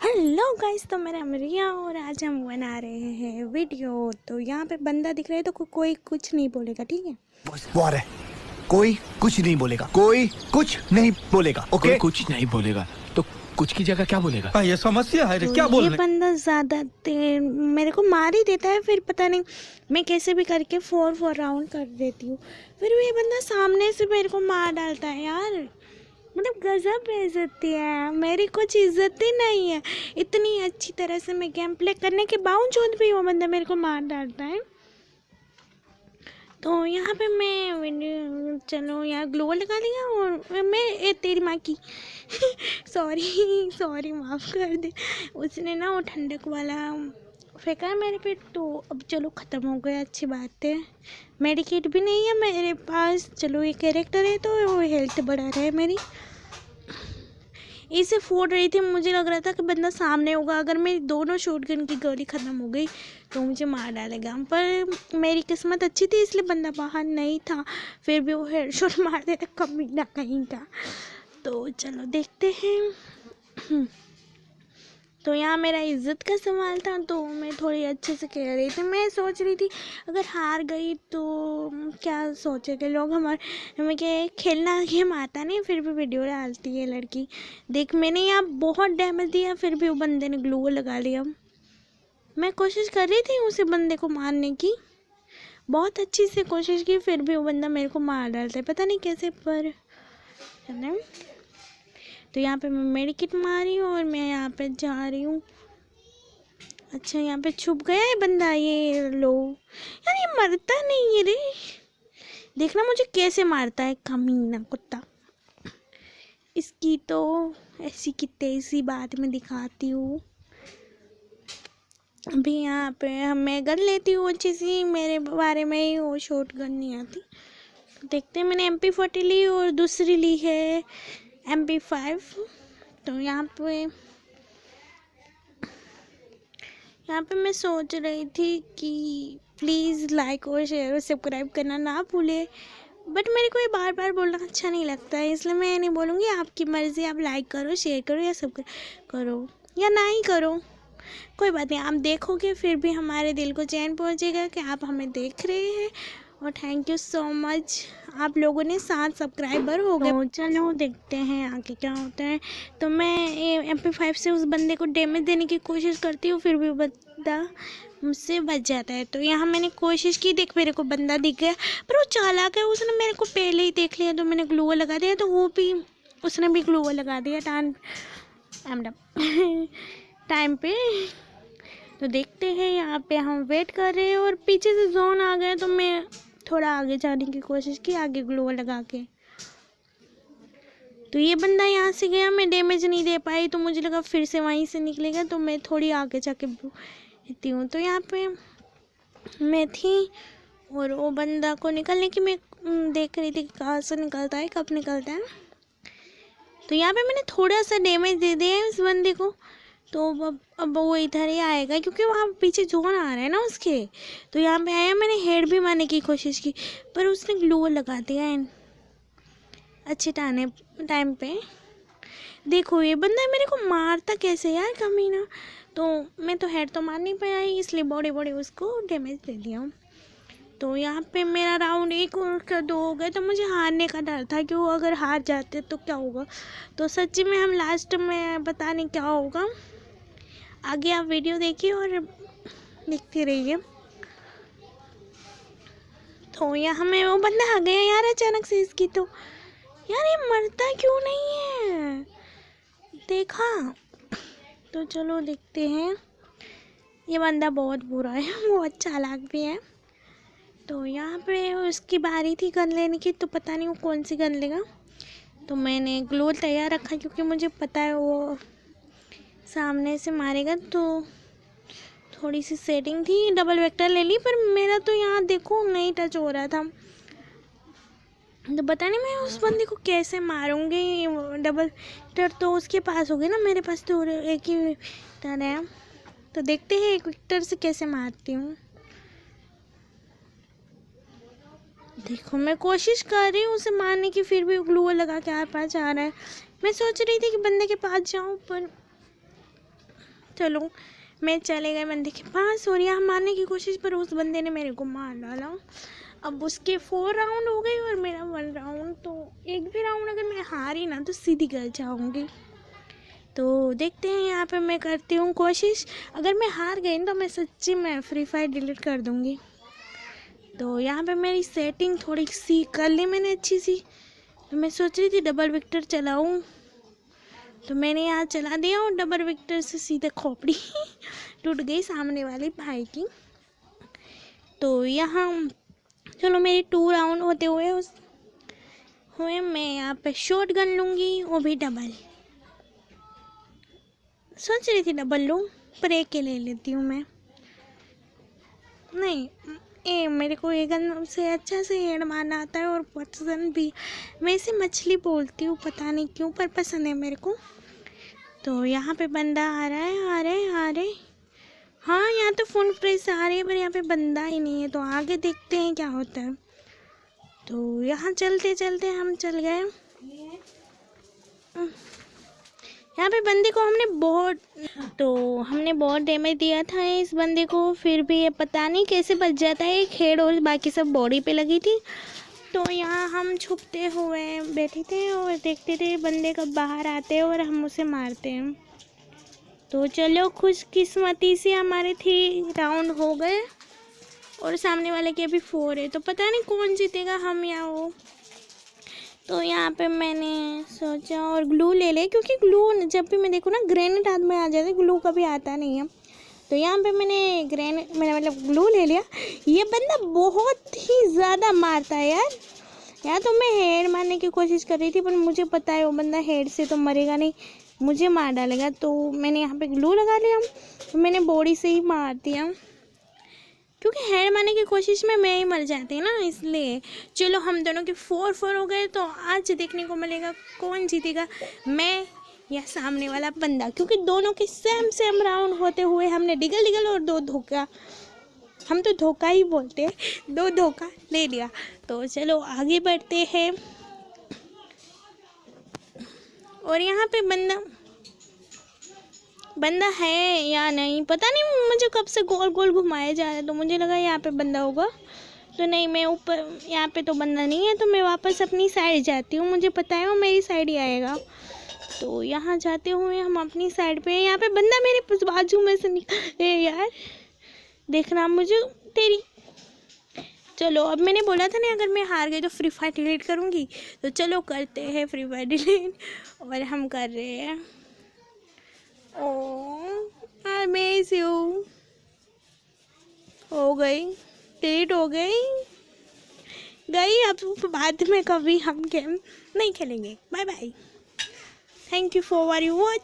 Hello guys, तो मेरा रिया और आज हम बना रहे हैं वीडियो। तो यहाँ पे बंदा दिख रहा है तो कोई कुछ नहीं बोलेगा, ठीक है? वो आ रहा है। कोई कुछ नहीं बोलेगा, कोई कुछ नहीं बोलेगा। ओके, कोई कुछ नहीं बोलेगा तो कुछ की जगह क्या बोलेगा? ये समस्या है रे, तो क्या ये बोलने? बंदा ज़्यादा देर मेरे को मार ही देता है, फिर पता नहीं मैं कैसे भी करके 4 राउंड कर देती हूँ। फिर ये बंदा सामने से मेरे को मार डालता है यार। मतलब गजब बेइज्जती है, मेरी कुछ इज्जत ही नहीं है। इतनी अच्छी तरह से मैं गेम प्ले करने के बावजूद भी वो बंदा मेरे को मार डालता है। तो यहाँ पे मैं चलो यहाँ ग्लो लगा लिया और मैं तेरी माँ की सॉरी माफ़ कर दे। उसने ना वो ठंडक वाला फेंका है मेरे पे, तो अब चलो ख़त्म हो गया, अच्छी बात है। मेडिकेट भी नहीं है मेरे पास। चलो ये कैरेक्टर है तो वो हेल्थ बढ़ा रहा है मेरी। इसे फोड़ रही थी, मुझे लग रहा था कि बंदा सामने होगा। अगर मेरी दोनों शॉटगन की गोली ख़त्म हो गई तो मुझे मार डालेगा, पर मेरी किस्मत अच्छी थी इसलिए बंदा बाहर नहीं था। फिर भी वो हेडशॉट मार देता, कमीना कहीं का। तो चलो देखते हैं। तो यहाँ मेरा इज्जत का सवाल था, तो मैं थोड़ी अच्छे से कह रही थी। मैं सोच रही थी अगर हार गई तो क्या सोचेंगे लोग हमारे, हमें क्या खेलना गेम आता नहीं, फिर भी वीडियो डालती है लड़की। देख मैंने यहाँ बहुत डैमेज दिया, फिर भी वो बंदे ने ग्लू लगा लिया। मैं कोशिश कर रही थी उसे बंदे को मारने की, बहुत अच्छी से कोशिश की, फिर भी वो बंदा मेरे को मार डालता है, पता नहीं कैसे। पर तो यहाँ पे मैं मेडिकेट मारी हूँ और मैं यहाँ पे जा रही हूँ। अच्छा यहाँ पे छुप गया है बंदा, ये लो यार, ये मरता नहीं है रे। देखना मुझे कैसे मारता है, कमीना कुत्ता। इसकी तो ऐसी की तैसी बात मैं दिखाती हूँ। अभी यहाँ पे मैं गन लेती हूँ अच्छी सी, मेरे बारे में ही वो शॉट गन नहीं आती। देखते हैं, मैंने MP40 ली और दूसरी ली है MP5। तो यहाँ पे मैं सोच रही थी कि प्लीज़ लाइक और शेयर और सब्सक्राइब करना ना भूले, बट मेरे को ये बार बार बोलना अच्छा नहीं लगता है, इसलिए मैं नहीं बोलूँगी। आपकी मर्ज़ी, आप लाइक करो, शेयर करो या सब्सक्राइब करो या ना ही करो, कोई बात नहीं। आप देखोगे फिर भी हमारे दिल को चैन पहुँचेगा कि आप हमें देख रहे हैं। और थैंक यू सो मच, आप लोगों ने 7 सब्सक्राइबर हो गए। तो चलो देखते हैं आगे क्या होता है। तो मैं ये MP5 से उस बंदे को डैमेज देने की कोशिश करती हूँ, फिर भी बंदा मुझसे बच जाता है। तो यहाँ मैंने कोशिश की, देख मेरे को बंदा दिख गया, पर वो चालाक है, उसने मेरे को पहले ही देख लिया, तो मैंने ग्लू लगा दिया, तो वो भी उसने भी ग्लू लगा दिया टाइम पे। तो देखते हैं, यहाँ पे हम वेट कर रहे हैं और पीछे से जोन आ गए, तो मैं थोड़ा आगे जाने की कोशिश की, आगे ग्लो लगा के। तो ये बंदा यहाँ से गया, मैं डैमेज नहीं दे पाई, तो मुझे लगा फिर से वहीं से निकलेगा, तो मैं थोड़ी आगे जाके रहती हूँ। तो यहाँ पे मैं थी और वो बंदा को निकलने की मैं देख रही थी कि कहाँ से निकलता है, कब निकलता है। तो यहाँ पे मैंने थोड़ा सा डैमेज दे दिया है उस बंदे को, तो अब वो इधर ही आएगा क्योंकि वहाँ पीछे जोन आ रहा है ना उसके। तो यहाँ पे आया, मैंने हेड भी मारने की कोशिश की, पर उसने ग्लू लगा दिया है अच्छे टाइम पे। देखो ये बंदा मेरे को मारता कैसे यार, कमीना। तो मैं तो हेड तो मार नहीं पाया, इसलिए बड़े उसको डैमेज दे दिया। तो यहाँ पे मेरा राउंड 1 और 2 हो गए, तो मुझे हारने का डर था कि वो अगर हार जाते तो क्या होगा। तो सच्ची में हम लास्ट में पता नहीं क्या होगा। आगे आप वीडियो देखिए और देखते रहिए। तो यहाँ में वो बंदा आ गया यार अचानक से इसकी, तो यार ये मरता क्यों नहीं है, देखा? तो चलो देखते हैं। ये बंदा बहुत बुरा है, वो अच्छा चालाक भी है। तो यहाँ पे उसकी बारी थी गन लेने की, तो पता नहीं वो कौन सी गन लेगा। तो मैंने ग्लू तैयार रखा क्योंकि मुझे पता है वो सामने से मारेगा, तो थोड़ी सी सेटिंग थी, डबल वेक्टर ले ली, पर मेरा तो यहाँ देखो नहीं टच हो रहा था। तो पता नहीं मैं उस बंदे को कैसे मारूंगी, डबल वेक्टर तो उसके पास होगी ना, मेरे पास तो एक ही वेक्टर है। तो देखते हैं एक वेक्टर से कैसे मारती हूँ। देखो मैं कोशिश कर रही हूँ उसे मारने की, फिर भी ग्लू लगा के पास आ रहा है। मैं सोच रही थी कि बंदे के पास जाऊँ, पर चलो मैं चले गए बंदे के पास और यहाँ मारने की कोशिश, पर उस बंदे ने मेरे को मार डाला। अब उसके 4 राउंड हो गए और मेरा 1 राउंड। तो एक भी राउंड अगर मैं हारी ना तो सीधी गल जाऊँगी। तो देखते हैं, यहाँ पे मैं करती हूँ कोशिश। अगर मैं हार गई तो मैं सच्ची में फ्री फायर डिलीट कर दूँगी। तो यहाँ पे मेरी सेटिंग थोड़ी सी कर ली मैंने अच्छी सी। तो मैं सोच रही थी डबल विक्टर चलाऊँ, तो मैंने यहाँ चला दिया और डबल विक्टर से सीधे खोपड़ी टूट गई सामने वाले भाई की। तो यहाँ चलो मेरे 2 राउंड होते हुए मैं यहाँ पे शॉट गन लूँगी, वो भी डबल। सोच रही थी डबल लूँ, पर एक के ले लेती हूँ मैं। नहीं, मेरे को ये गन से अच्छा से हेड मारना आता है और पसंद भी। मैं इसे मछली बोलती हूँ, पता नहीं क्यों, पर पसंद है मेरे को। तो यहाँ पे बंदा आ रहा है। हाँ, यहाँ तो फुल प्रेस आ रही है, पर यहाँ पे बंदा ही नहीं है। तो आगे देखते हैं क्या होता है। तो यहाँ चलते चलते हम चल गए। यहाँ पे बंदे को हमने बहुत डैमेज दिया था इस बंदे को, फिर भी ये पता नहीं कैसे बच जाता है। एक हेड और बाकी सब बॉडी पे लगी थी। तो यहाँ हम छुपते हुए बैठे थे और देखते थे बंदे कब बाहर आते हैं और हम उसे मारते हैं। तो चलो खुशकिस्मती से हमारे 3 राउंड हो गए और सामने वाले के अभी 4 है। तो पता नहीं कौन जीतेगा, हम या वो। तो यहाँ पे मैंने सोचा और ग्लू ले ले, क्योंकि ग्लू जब भी मैं देखूँ ना ग्रेनेड हाथ में आ जाता है, ग्लू कभी आता नहीं है। तो यहाँ पे मैंने मतलब ग्लू ले लिया। ये बंदा बहुत ही ज़्यादा मारता है यार तो मैं हेड मारने की कोशिश कर रही थी, पर मुझे पता है वो बंदा हेड से तो मरेगा नहीं, मुझे मार डालेगा। तो मैंने यहाँ पे ग्लू लगा लिया, तो मैंने बॉडी से ही मार दिया, क्योंकि हेड मारने की कोशिश में मैं ही मर जाती है ना, इसलिए। चलो हम दोनों के 4-4 हो गए। तो आज देखने को मिलेगा कौन जीतेगा, मैं या सामने वाला बंदा, क्योंकि दोनों के सेम राउंड होते हुए हमने डिगल और 2 धोखा, हम तो धोखा ही बोलते हैं, 2 धोखा ले लिया। तो चलो आगे बढ़ते हैं। और यहाँ पे बंदा है या नहीं पता नहीं, मुझे कब से गोल गोल घुमाया जा रहा है। तो मुझे लगा यहाँ पे बंदा होगा, तो नहीं, मैं ऊपर, यहाँ पे तो बंदा नहीं है। तो मैं वापस अपनी साइड जाती हूँ, मुझे पता है वो मेरी साइड ही आएगा। तो यहाँ जाते हुए हम अपनी साइड पे, यहाँ पे बंदा मेरे बाजू में से निकल यार, देखना मुझे तेरी। चलो अब मैंने बोला था ना, अगर मैं हार गई तो फ्री फायर डिलीट करूँगी। तो चलो करते हैं फ्री फायर डिलीट, और हम कर रहे हैं। ओह आई मिस यू। हो गई, डिलीट हो गई। अब बाद में कभी हम गेम नहीं खेलेंगे। Bye bye, thank you for watch.